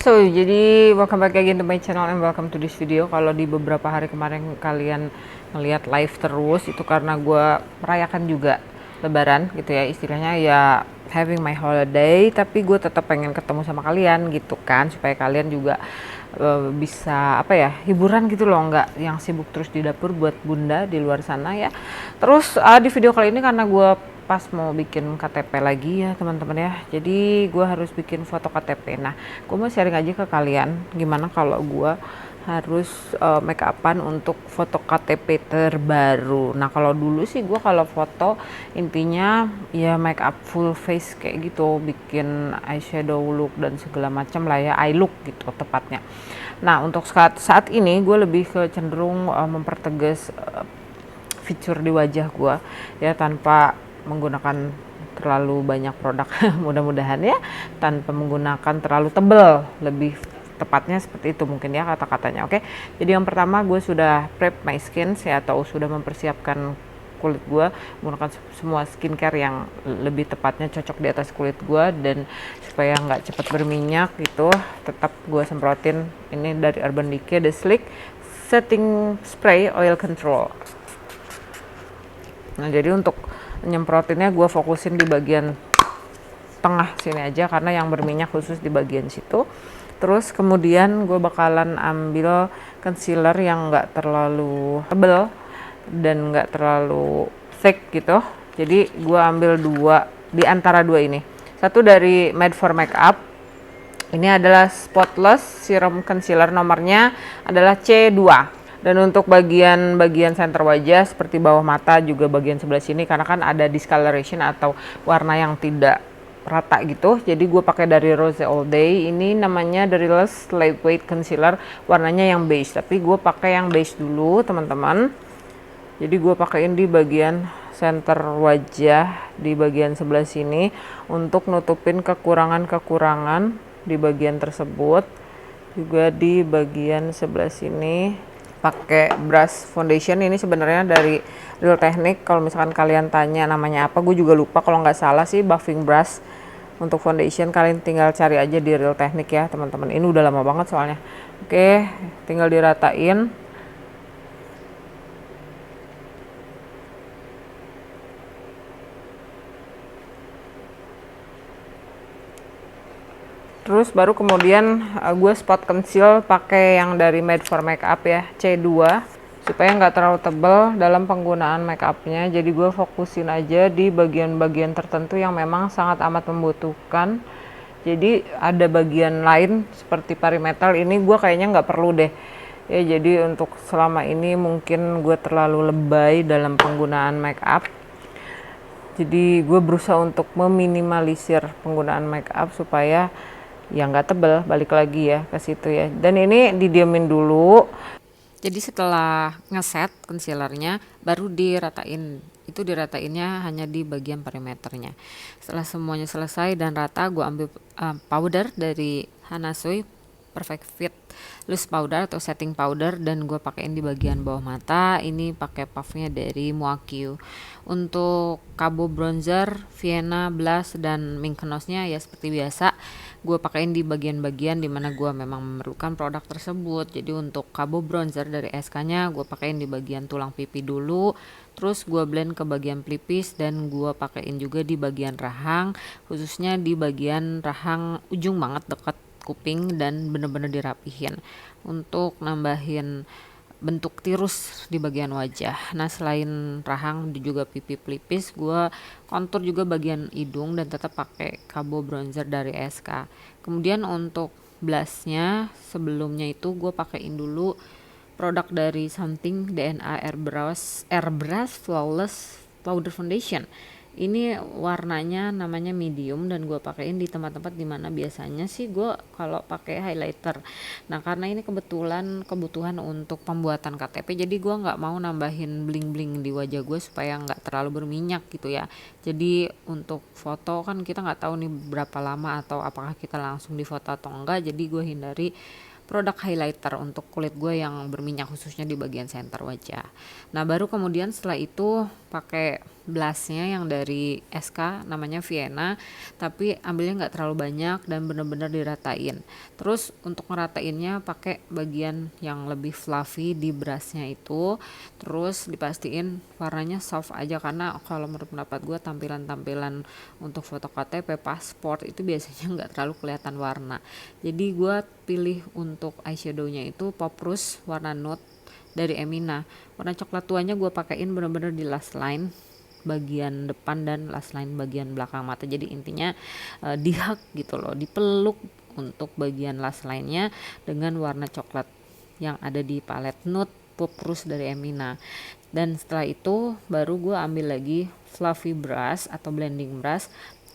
So, jadi welcome back again to my channel and welcome to this video. Kalau di beberapa hari kemarin kalian ngeliat live terus, itu karena gue merayakan juga Lebaran gitu ya, istilahnya ya having my holiday, tapi gue tetap pengen ketemu sama kalian gitu kan, supaya kalian juga bisa apa ya, hiburan gitu loh, nggak yang sibuk terus di dapur buat bunda di luar sana ya. Terus di video kali ini karena gue pas mau bikin KTP lagi ya teman-teman ya, jadi gue harus bikin foto KTP. Nah, gue mau sharing aja ke kalian gimana kalau gue harus make upan untuk foto KTP terbaru. Nah, kalau dulu sih gue kalau foto intinya ya make up full face kayak gitu, bikin eyeshadow look dan segala macam lah ya, eye look gitu tepatnya. Nah, untuk saat ini gue lebih ke cenderung mempertegas fitur di wajah gue ya, tanpa menggunakan terlalu banyak produk mudah-mudahan ya, tanpa menggunakan terlalu tebal, lebih tepatnya seperti itu mungkin ya kata-katanya. Oke, jadi yang pertama gue sudah prep my skin ya, atau sudah mempersiapkan kulit gue menggunakan semua skincare yang lebih tepatnya cocok di atas kulit gue, dan supaya nggak cepat berminyak gitu, tetap gue semprotin ini dari Urban Decay The Sleek Setting Spray Oil Control. Nah, jadi untuk nyemprotinnya gue fokusin di bagian tengah sini aja, karena yang berminyak khusus di bagian situ. Terus kemudian gue bakalan ambil concealer yang nggak terlalu tebel dan nggak terlalu thick gitu. Jadi gue ambil dua di antara dua ini. Satu dari Made for Makeup. Ini adalah Spotless Serum Concealer, nomornya adalah C2. Dan untuk bagian center wajah seperti bawah mata, juga bagian sebelah sini, karena kan ada discoloration atau warna yang tidak rata gitu, jadi gue pakai dari Rose All Day. Ini namanya dari Less Lightweight Concealer, warnanya yang beige, tapi gue pakai yang beige dulu teman-teman. Jadi gue pakaiin di bagian center wajah di bagian sebelah sini untuk nutupin kekurangan-kekurangan di bagian tersebut. Juga di bagian sebelah sini pakai brush foundation. Ini sebenarnya dari Real Technique. Kalau misalkan kalian tanya namanya apa, gue juga lupa. Kalau nggak salah sih buffing brush untuk foundation. Kalian tinggal cari aja di Real Technique ya teman-teman. Ini udah lama banget soalnya. Oke, tinggal diratain. Terus baru kemudian gue spot conceal pakai yang dari Made for Makeup ya, C2, supaya nggak terlalu tebal dalam penggunaan make upnya. Jadi gue fokusin aja di bagian-bagian tertentu yang memang sangat amat membutuhkan. Jadi ada bagian lain seperti perimeter ini gue kayaknya nggak perlu deh ya. Jadi untuk selama ini mungkin gue terlalu lebay dalam penggunaan make up. Jadi gue berusaha untuk meminimalisir penggunaan make up supaya ya nggak tebel, balik lagi ya ke situ ya. Dan ini didiemin dulu. Jadi setelah ngeset concealernya baru diratain. Itu diratainnya hanya di bagian perimeternya. Setelah semuanya selesai dan rata, gue ambil powder dari Hanasui Perfect Fit Loose Powder atau setting powder, dan gue pakein di bagian bawah mata. Ini pakai puffnya dari Muakyu. Untuk Kabo bronzer, Vienna blush, dan Mykonosnya ya seperti biasa gue pakein di bagian-bagian dimana gue memang memerlukan produk tersebut. Jadi untuk Kabo bronzer dari SK nya gue pakein di bagian tulang pipi dulu, terus gue blend ke bagian pelipis, dan gue pakein juga di bagian rahang, khususnya di bagian rahang ujung banget dekat kuping, dan bener-bener dirapihin untuk nambahin bentuk tirus di bagian wajah. Nah, selain rahang juga pipi pelipis, gue kontur juga bagian hidung dan tetap pakai Kabo bronzer dari SK. Kemudian untuk blushnya, sebelumnya itu gue pakein dulu produk dari Something DNA Airbrush Flawless Powder Foundation. Ini warnanya namanya medium, dan gue pakein di tempat-tempat dimana biasanya sih gue kalau pakai highlighter. Nah, karena ini kebutuhan untuk pembuatan KTP, jadi gue nggak mau nambahin bling-bling di wajah gue supaya nggak terlalu berminyak gitu ya. Jadi untuk foto kan kita nggak tahu nih berapa lama atau apakah kita langsung difoto atau enggak. Jadi gue hindari produk highlighter untuk kulit gue yang berminyak, khususnya di bagian center wajah. Nah, baru kemudian setelah itu pakai blushnya yang dari SK namanya Vienna, tapi ambilnya nggak terlalu banyak dan bener-bener diratain. Terus untuk ngeratainnya pakai bagian yang lebih fluffy di brushnya itu, terus dipastiin warnanya soft aja, karena kalau menurut pendapat gue tampilan-tampilan untuk foto KTP, pasport itu biasanya nggak terlalu kelihatan warna. Jadi gue pilih untuk eyeshadownya itu Pop Rouge warna nude dari Emina. Warna coklat tuanya gue pakein bener-bener di last line bagian depan dan last line bagian belakang mata. Jadi intinya dihak gitu loh, dipeluk untuk bagian last line-nya dengan warna coklat yang ada di palet nude Pop Rouge dari Emina. Dan setelah itu baru gue ambil lagi fluffy brush atau blending brush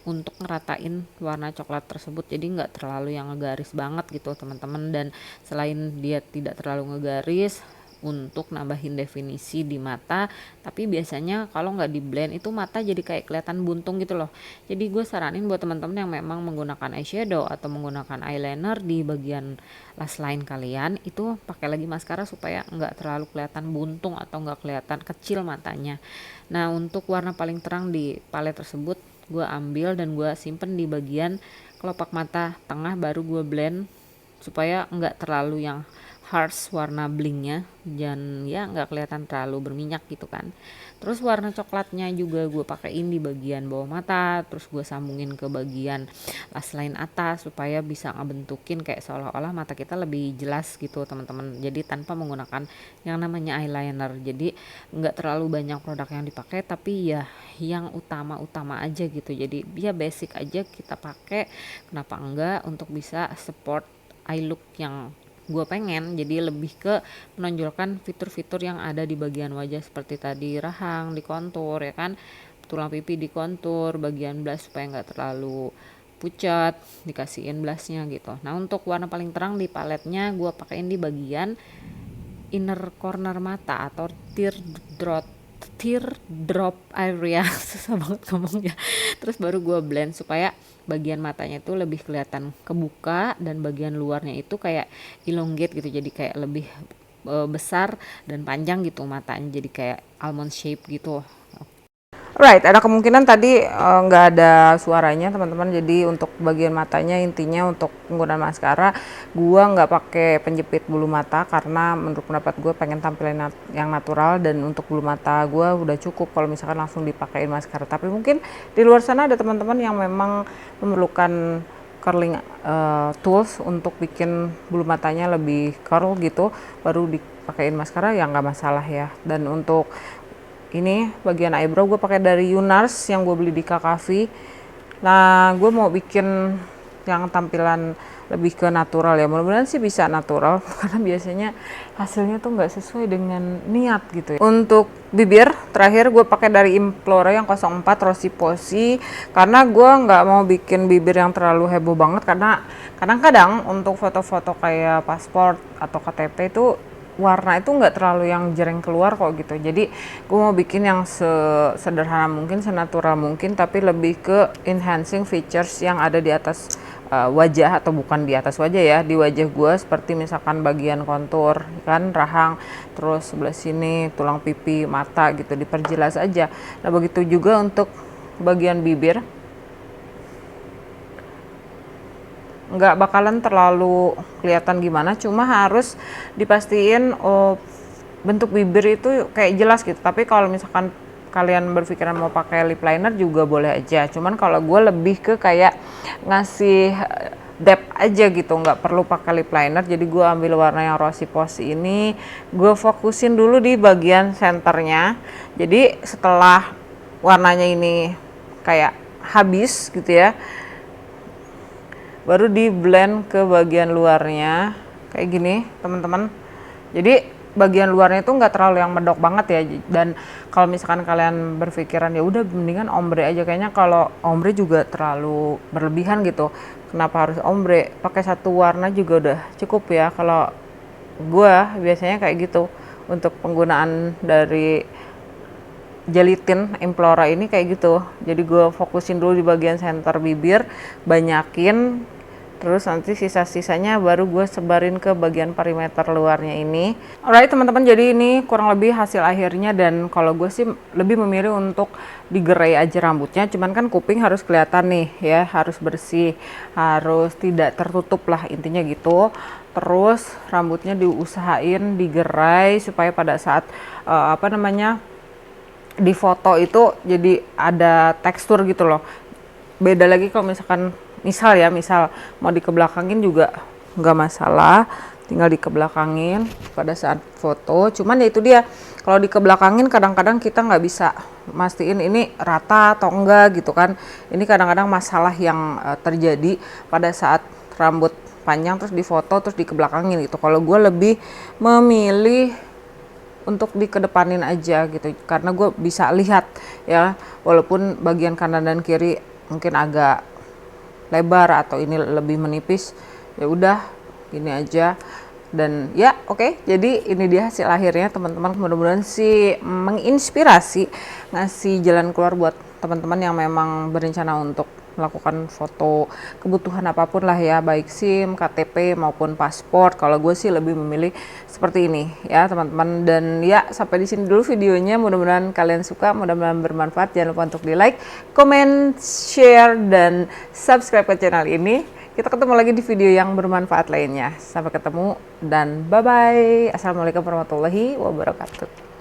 untuk ngeratain warna coklat tersebut. Jadi nggak terlalu yang ngegaris banget gitu teman-teman, dan selain dia tidak terlalu ngegaris, untuk nambahin definisi di mata, tapi biasanya kalau nggak di blend itu mata jadi kayak kelihatan buntung gitu loh. Jadi gue saranin buat teman-teman yang memang menggunakan eyeshadow atau menggunakan eyeliner di bagian last line kalian, itu pakai lagi maskara supaya nggak terlalu kelihatan buntung atau nggak kelihatan kecil matanya. Nah, untuk warna paling terang di palet tersebut gue ambil dan gue simpen di bagian kelopak mata tengah, baru gue blend supaya nggak terlalu yang harsh warna blingnya, dan ya nggak kelihatan terlalu berminyak gitu kan. Terus warna coklatnya juga gue pakein di bagian bawah mata, terus gue sambungin ke bagian last line atas supaya bisa ngebentukin kayak seolah-olah mata kita lebih jelas gitu teman-teman. Jadi tanpa menggunakan yang namanya eyeliner. Jadi nggak terlalu banyak produk yang dipakai, tapi ya yang utama-utama aja gitu. Jadi ya basic aja kita pakai, kenapa enggak, untuk bisa support eye look yang gue pengen. Jadi lebih ke menonjolkan fitur-fitur yang ada di bagian wajah seperti tadi rahang di kontur ya kan, tulang pipi di kontur, bagian blush supaya nggak terlalu pucat, dikasihin blushnya gitu. Nah, untuk warna paling terang di paletnya gue pakein di bagian inner corner mata atau teardrop area susah banget ngomongnya. Terus baru gue blend supaya bagian matanya itu lebih kelihatan kebuka dan bagian luarnya itu kayak elongate gitu, jadi kayak lebih besar dan panjang gitu matanya, jadi kayak almond shape gitu. Right, ada kemungkinan tadi nggak ada suaranya teman-teman. Jadi untuk bagian matanya, intinya untuk penggunaan maskara, gua nggak pakai penjepit bulu mata karena menurut pendapat gue pengen tampilan yang natural, dan untuk bulu mata gua udah cukup kalau misalkan langsung dipakein maskara. Tapi mungkin di luar sana ada teman-teman yang memang memerlukan curling tools untuk bikin bulu matanya lebih curl gitu, baru dipakein maskara ya nggak masalah ya. Dan untuk ini bagian eyebrow gue pakai dari Yunars yang gue beli di Kakavi. Nah, gue mau bikin yang tampilan lebih ke natural ya, mudah-mudahan sih bisa natural karena biasanya hasilnya tuh nggak sesuai dengan niat gitu ya. Untuk bibir terakhir gue pakai dari Implora yang 04 Rosy Posy, karena gue nggak mau bikin bibir yang terlalu heboh banget, karena kadang-kadang untuk foto-foto kayak paspor atau KTP itu warna itu nggak terlalu yang jereng keluar kok gitu. Jadi gue mau bikin yang sederhana mungkin, senatural mungkin, tapi lebih ke enhancing features yang ada di atas wajah, atau bukan di atas wajah ya, di wajah gue, seperti misalkan bagian kontur kan, rahang, terus sebelah sini tulang pipi, mata gitu, diperjelas aja. Nah, begitu juga untuk bagian bibir, nggak bakalan terlalu kelihatan gimana, cuma harus dipastiin bentuk bibir itu kayak jelas gitu. Tapi kalau misalkan kalian berpikiran mau pakai lip liner juga boleh aja, cuman kalau gue lebih ke kayak ngasih depth aja gitu, nggak perlu pakai lip liner. Jadi gue ambil warna yang Rosy Posy ini, gue fokusin dulu di bagian senternya. Jadi setelah warnanya ini kayak habis gitu ya, baru di blend ke bagian luarnya kayak gini teman-teman. Jadi bagian luarnya itu nggak terlalu yang medok banget ya. Dan kalau misalkan kalian berpikiran ya udah mendingan ombre aja, kayaknya kalau ombre juga terlalu berlebihan gitu, kenapa harus ombre, pakai satu warna juga udah cukup ya. Kalau gue biasanya kayak gitu untuk penggunaan dari Gelatin Implora ini kayak gitu. Jadi gue fokusin dulu di bagian center bibir, banyakin, Terus nanti sisa-sisanya baru gue sebarin ke bagian perimeter luarnya ini. Alright teman-teman, jadi ini kurang lebih hasil akhirnya, dan kalau gue sih lebih memilih untuk digerai aja rambutnya. Cuman kan kuping harus kelihatan nih ya, harus bersih, harus tidak tertutup lah intinya gitu. Terus rambutnya diusahain digerai supaya pada saat di foto itu jadi ada tekstur gitu loh. Beda lagi kalau misalkan misal mau dikebelakangin juga nggak masalah, tinggal dikebelakangin pada saat foto. Cuman ya itu dia, kalau dikebelakangin kadang-kadang kita nggak bisa mastiin ini rata atau enggak gitu kan. Ini kadang-kadang masalah yang terjadi pada saat rambut panjang terus difoto terus dikebelakangin gitu. Kalau gue lebih memilih untuk dikedepanin aja gitu, karena gue bisa lihat ya, walaupun bagian kanan dan kiri mungkin agak lebar atau ini lebih menipis, ya udah gini aja. Dan ya oke, jadi ini dia hasil akhirnya teman-teman. Mudah-mudahan sih menginspirasi, ngasih jalan keluar buat teman-teman yang memang berencana untuk melakukan foto kebutuhan apapun lah ya, baik SIM, KTP maupun paspor. Kalau gue sih lebih memilih seperti ini ya teman-teman. Dan ya sampai di sini dulu videonya, mudah-mudahan kalian suka, mudah-mudahan bermanfaat. Jangan lupa untuk di like, comment, share, dan subscribe ke channel ini. Kita ketemu lagi di video yang bermanfaat lainnya. Sampai ketemu dan bye-bye. Assalamualaikum warahmatullahi wabarakatuh.